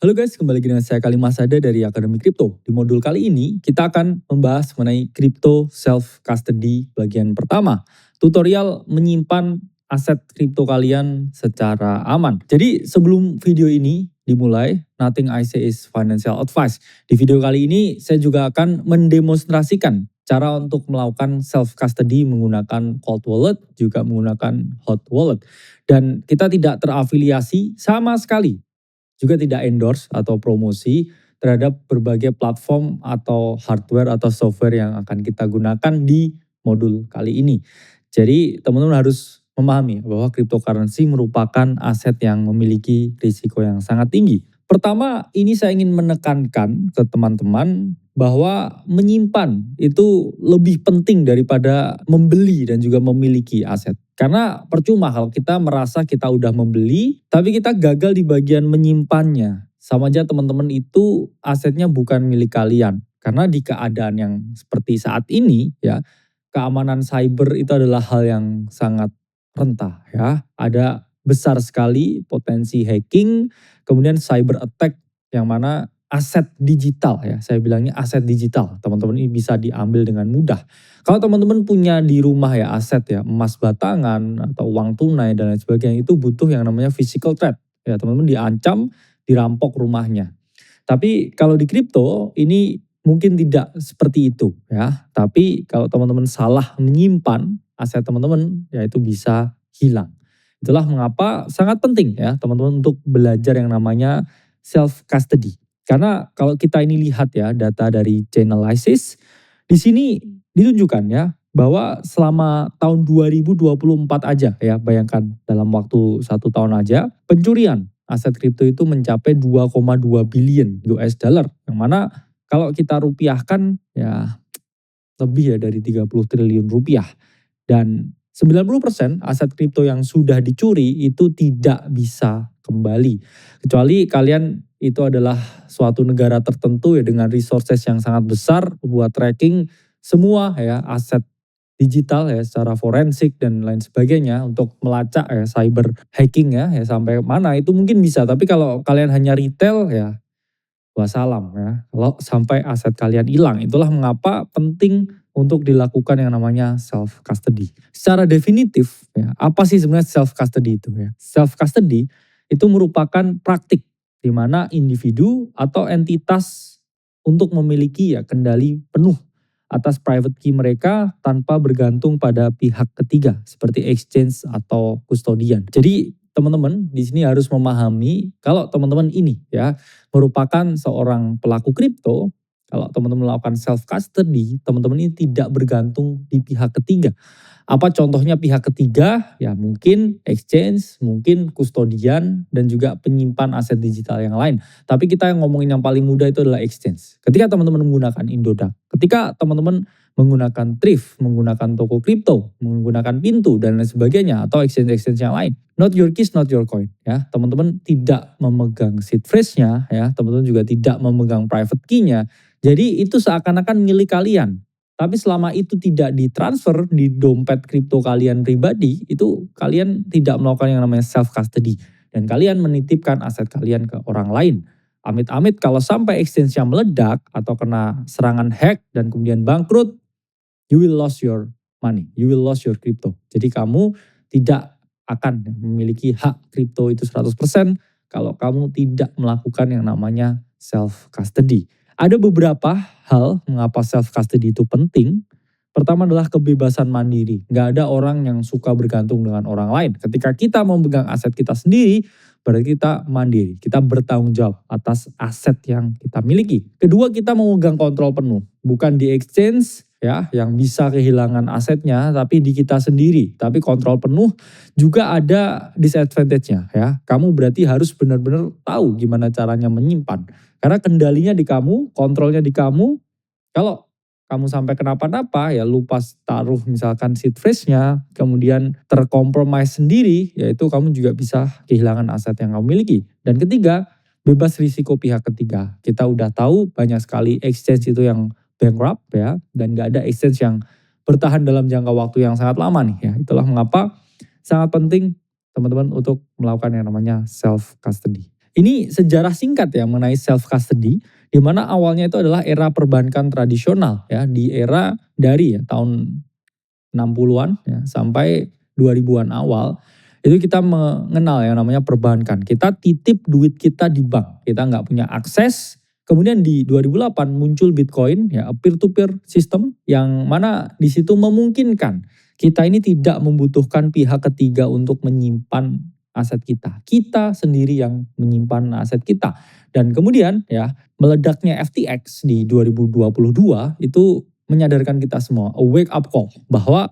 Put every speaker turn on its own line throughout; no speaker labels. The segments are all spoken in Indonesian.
Halo guys, kembali lagi dengan saya Kalimasada dari Akademi Kripto. Di modul kali ini kita akan membahas mengenai Crypto Self Custody bagian pertama. Tutorial menyimpan aset kripto kalian secara aman. Jadi sebelum video ini dimulai, nothing I say is financial advice. Di video kali ini saya juga akan mendemonstrasikan cara untuk melakukan self custody menggunakan cold wallet, juga menggunakan hot wallet. Dan kita tidak terafiliasi sama sekali, juga tidak endorse atau promosi terhadap berbagai platform atau hardware atau software yang akan kita gunakan di modul kali ini. Jadi teman-teman harus memahami bahwa cryptocurrency merupakan aset yang memiliki risiko yang sangat tinggi. Pertama, ini saya ingin menekankan ke teman-teman bahwa menyimpan itu lebih penting daripada membeli dan juga memiliki aset. Karena percuma kalau kita merasa kita udah membeli, tapi kita gagal di bagian menyimpannya. Sama aja teman-teman itu asetnya bukan milik kalian. Karena di keadaan yang seperti saat ini ya, keamanan cyber itu adalah hal yang sangat rentah ya. Ada besar sekali potensi hacking, kemudian cyber attack yang mana aset digital ya, saya bilangnya aset digital, teman-teman ini bisa diambil dengan mudah. Kalau teman-teman punya di rumah ya aset ya, emas batangan atau uang tunai dan lain sebagainya, itu butuh yang namanya physical threat. Ya teman-teman diancam, dirampok rumahnya. Tapi kalau di kripto ini mungkin tidak seperti itu ya. Tapi kalau teman-teman salah menyimpan aset teman-teman, ya itu bisa hilang. Itulah mengapa sangat penting ya teman-teman untuk belajar yang namanya self custody. Karena kalau kita ini lihat ya data dari Chainalysis, di sini ditunjukkan ya bahwa selama tahun 2024 aja ya, bayangkan dalam waktu 1 tahun aja, pencurian aset kripto itu mencapai 2,2 billion US dollar. Yang mana kalau kita rupiahkan ya lebih ya dari 30 triliun rupiah. Dan 90% aset kripto yang sudah dicuri itu tidak bisa kembali. Kecuali kalian itu adalah suatu negara tertentu ya dengan resources yang sangat besar buat tracking semua ya aset digital ya secara forensik dan lain sebagainya untuk melacak ya cyber hacking ya sampai mana itu mungkin bisa. Tapi kalau kalian hanya retail ya wassalam ya. Kalau sampai aset kalian hilang, itulah mengapa penting untuk dilakukan yang namanya self custody. Secara definitif ya, apa sih sebenarnya self custody itu ya? Self custody itu merupakan praktik di mana individu atau entitas untuk memiliki ya kendali penuh atas private key mereka tanpa bergantung pada pihak ketiga seperti exchange atau custodian. Jadi teman-teman di sini harus memahami kalau teman-teman ini ya merupakan seorang pelaku kripto, kalau teman-teman melakukan self custody, teman-teman ini tidak bergantung di pihak ketiga. Apa contohnya pihak ketiga? Ya mungkin exchange, mungkin kustodian, dan juga penyimpan aset digital yang lain. Tapi kita yang ngomongin yang paling mudah itu adalah exchange. Ketika teman-teman menggunakan Indodax, ketika teman-teman menggunakan Thrift, menggunakan toko kripto, menggunakan Pintu dan lain sebagainya, atau exchange-exchange yang lain. Not your keys, not your coin. Ya, teman-teman tidak memegang seed phrase-nya, ya, teman-teman juga tidak memegang private key-nya. Jadi itu seakan-akan milik kalian. Tapi selama itu tidak ditransfer di dompet kripto kalian pribadi, itu kalian tidak melakukan yang namanya self custody. Dan kalian menitipkan aset kalian ke orang lain. Amit-amit kalau sampai exchange-nya meledak atau kena serangan hack dan kemudian bangkrut, you will lose your money, you will lose your crypto. Jadi kamu tidak akan memiliki hak kripto itu 100% kalau kamu tidak melakukan yang namanya self custody. Ada beberapa hal mengapa self custody itu penting. Pertama adalah kebebasan mandiri. Nggak ada orang yang suka bergantung dengan orang lain. Ketika kita memegang aset kita sendiri, berarti kita mandiri. Kita bertanggung jawab atas aset yang kita miliki. Kedua, kita memegang kontrol penuh. Bukan di exchange ya yang bisa kehilangan asetnya, tapi di kita sendiri. Tapi kontrol penuh juga ada disadvantage-nya ya. Kamu berarti harus benar-benar tahu gimana caranya menyimpan. Karena kendalinya di kamu, kontrolnya di kamu. Kalau kamu sampai kenapa-napa ya lupa taruh misalkan seed phrase-nya, kemudian terkompromis sendiri, yaitu kamu juga bisa kehilangan aset yang kamu miliki. Dan ketiga, bebas risiko pihak ketiga. Kita udah tahu banyak sekali exchange itu yang bankrupt ya, dan gak ada exchange yang bertahan dalam jangka waktu yang sangat lama nih ya. Itulah mengapa sangat penting teman-teman untuk melakukan yang namanya self custody. Ini sejarah singkat ya mengenai self custody, di mana awalnya itu adalah era perbankan tradisional ya, di era dari ya tahun 60-an ya sampai 2000-an awal, itu kita mengenal yang namanya perbankan. Kita titip duit kita di bank, kita nggak punya akses. Kemudian di 2008 muncul Bitcoin ya, peer to peer system yang mana di situ memungkinkan kita ini tidak membutuhkan pihak ketiga untuk menyimpan aset kita. Kita sendiri yang menyimpan aset kita. Dan kemudian ya meledaknya FTX di 2022 itu menyadarkan kita semua, a wake up call bahwa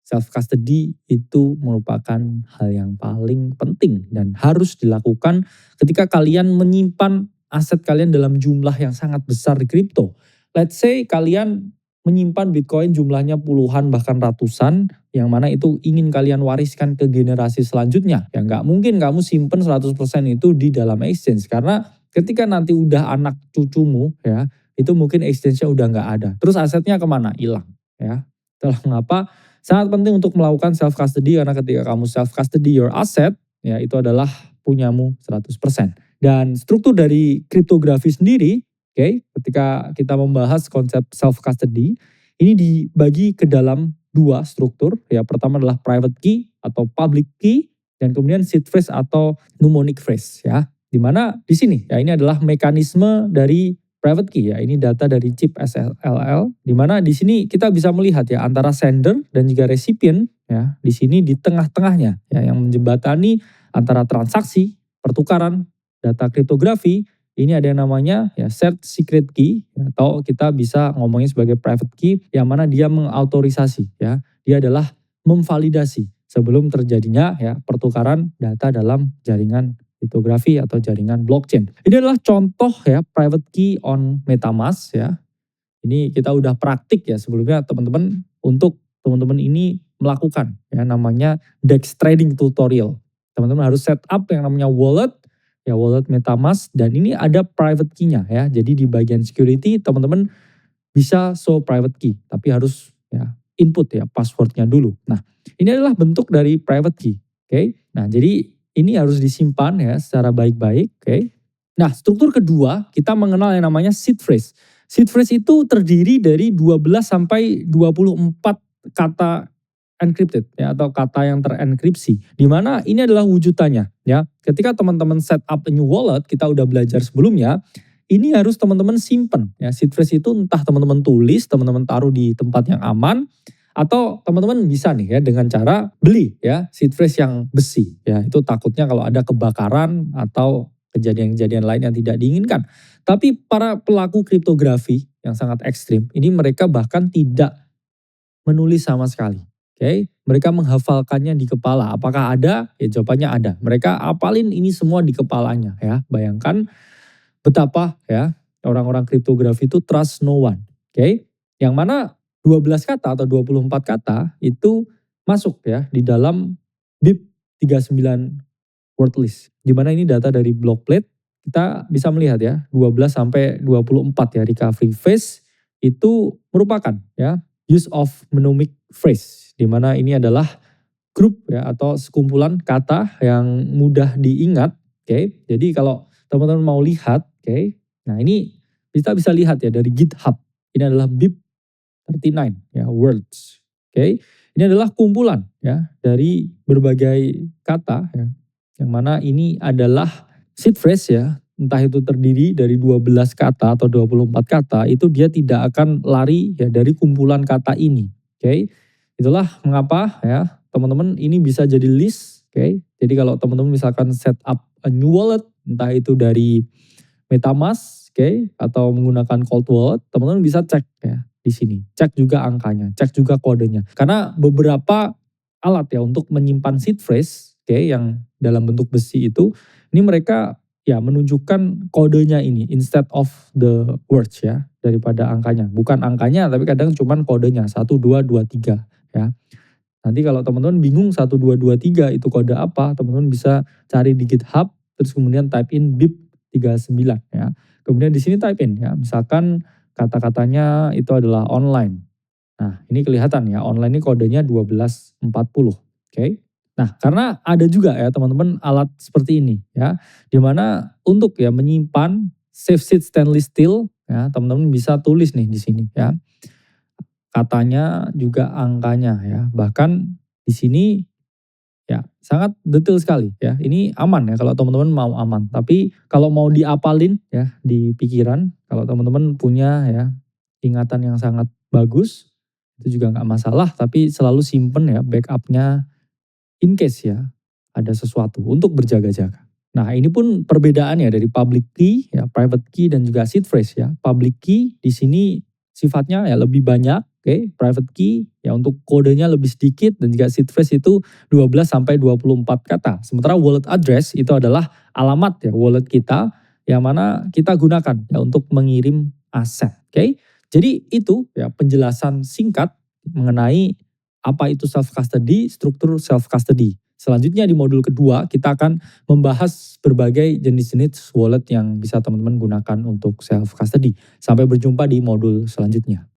self custody itu merupakan hal yang paling penting dan harus dilakukan ketika kalian menyimpan aset kalian dalam jumlah yang sangat besar di kripto. Let's say kalian menyimpan Bitcoin jumlahnya puluhan bahkan ratusan, yang mana itu ingin kalian wariskan ke generasi selanjutnya. Ya nggak mungkin kamu simpen 100% itu di dalam exchange, karena ketika nanti udah anak cucumu ya, itu mungkin exchange-nya udah nggak ada. Terus asetnya kemana? Hilang ya. Itulah mengapa sangat penting untuk melakukan self custody, karena ketika kamu self custody your asset, ya itu adalah punyamu 100%. Dan struktur dari kriptografi sendiri, oke, ketika kita membahas konsep self custody, ini dibagi ke dalam dua struktur. Ya, pertama adalah private key atau public key, dan kemudian seed phrase atau mnemonic phrase ya. Dimana di sini ya ini adalah mekanisme dari private key ya, ini data dari chip SLL, di mana di sini kita bisa melihat ya antara sender dan juga recipient ya, di sini di tengah-tengahnya ya yang menjembatani antara transaksi, pertukaran, data kriptografi, ini ada yang namanya ya shared secret key ya, atau kita bisa ngomongin sebagai private key yang mana dia mengautorisasi ya, dia adalah memvalidasi sebelum terjadinya ya pertukaran data dalam jaringan kriptografi atau jaringan blockchain. Ini adalah contoh ya private key on MetaMask ya. Ini kita udah praktik ya sebelumnya teman-teman, untuk teman-teman ini melakukan ya namanya DEX trading tutorial. Teman-teman harus set up yang namanya wallet ya, wallet MetaMask, dan ini ada private key-nya ya. Jadi di bagian security teman-teman bisa show private key, tapi harus ya input ya passwordnya dulu. Nah, ini adalah bentuk dari private key. Oke. Nah, jadi ini harus disimpan ya secara baik-baik, oke. Nah, struktur kedua kita mengenal yang namanya seed phrase. Seed phrase itu terdiri dari 12 sampai 24 kata encrypted ya, atau kata yang terenkripsi. Di mana ini adalah wujudannya ya. Ketika teman-teman set up a new wallet, kita udah belajar sebelumnya, ini harus teman-teman simpen ya. Seed phrase itu entah teman-teman tulis, teman-teman taruh di tempat yang aman, atau teman-teman bisa nih ya dengan cara beli ya seed phrase yang besi ya. Itu takutnya kalau ada kebakaran atau kejadian-kejadian lain yang tidak diinginkan. Tapi para pelaku kriptografi yang sangat ekstrim, ini mereka bahkan tidak menulis sama sekali. Oke, mereka menghafalkannya di kepala. Apakah ada? Ya jawabannya ada. Mereka apalin ini semua di kepalanya ya. Bayangkan betapa ya orang-orang kriptografi itu trust no one. Oke, yang mana 12 kata atau 24 kata itu masuk ya di dalam BIP 39 word list. Di mana ini data dari Blockplate, kita bisa melihat ya 12 sampai 24 ya recovery phase itu merupakan ya use of mnemonic phrase, di mana ini adalah grup ya atau sekumpulan kata yang mudah diingat. Oke. Jadi kalau teman-teman mau lihat, oke. Nah, ini kita bisa lihat ya dari GitHub. Ini adalah BIP 39 ya words. Oke. Ini adalah kumpulan ya dari berbagai kata ya. Yang mana ini adalah seed phrase ya. Entah itu terdiri dari 12 kata atau 24 kata, itu dia tidak akan lari ya dari kumpulan kata ini. Oke. Itulah mengapa ya teman-teman ini bisa jadi list. Oke. Jadi kalau teman-teman misalkan set up a new wallet, entah itu dari MetaMask, oke, atau menggunakan cold wallet, teman-teman bisa cek ya di sini. Cek juga angkanya, cek juga kodenya. Karena beberapa alat ya untuk menyimpan seed phrase, oke, yang dalam bentuk besi itu, ini mereka ya menunjukkan kodenya ini instead of the words ya, daripada angkanya. Bukan angkanya tapi kadang cuman kodenya 1 2 2 3 ya. Nanti kalau teman-teman bingung 1 2 2 3 itu kode apa, teman-teman bisa cari di GitHub terus kemudian type in BIP 39 ya. Kemudian di sini type in ya, misalkan kata-katanya itu adalah online. Nah, ini kelihatan ya, online ini kodenya 1240. Oke. Nah, karena ada juga ya teman-teman alat seperti ini ya, di mana untuk ya menyimpan safe seed stainless steel ya, teman-teman bisa tulis nih di sini ya. Katanya juga angkanya ya. Bahkan di sini ya sangat detail sekali ya. Ini aman ya kalau teman-teman mau aman. Tapi kalau mau diapalin ya di pikiran, kalau teman-teman punya ya ingatan yang sangat bagus, itu juga nggak masalah. Tapi selalu simpen ya backupnya in case ya ada sesuatu untuk berjaga-jaga. Nah ini pun perbedaannya dari public key, ya private key dan juga seed phrase ya. Public key di sini sifatnya ya lebih banyak, oke. Private key ya untuk kodenya lebih sedikit dan juga seed phrase itu 12 sampai 24 kata. Sementara wallet address itu adalah alamat ya wallet kita yang mana kita gunakan ya untuk mengirim aset, oke. Jadi itu ya penjelasan singkat mengenai apa itu self custody, struktur self custody. Selanjutnya di modul kedua kita akan membahas berbagai jenis-jenis wallet yang bisa teman-teman gunakan untuk self custody. Sampai berjumpa di modul selanjutnya.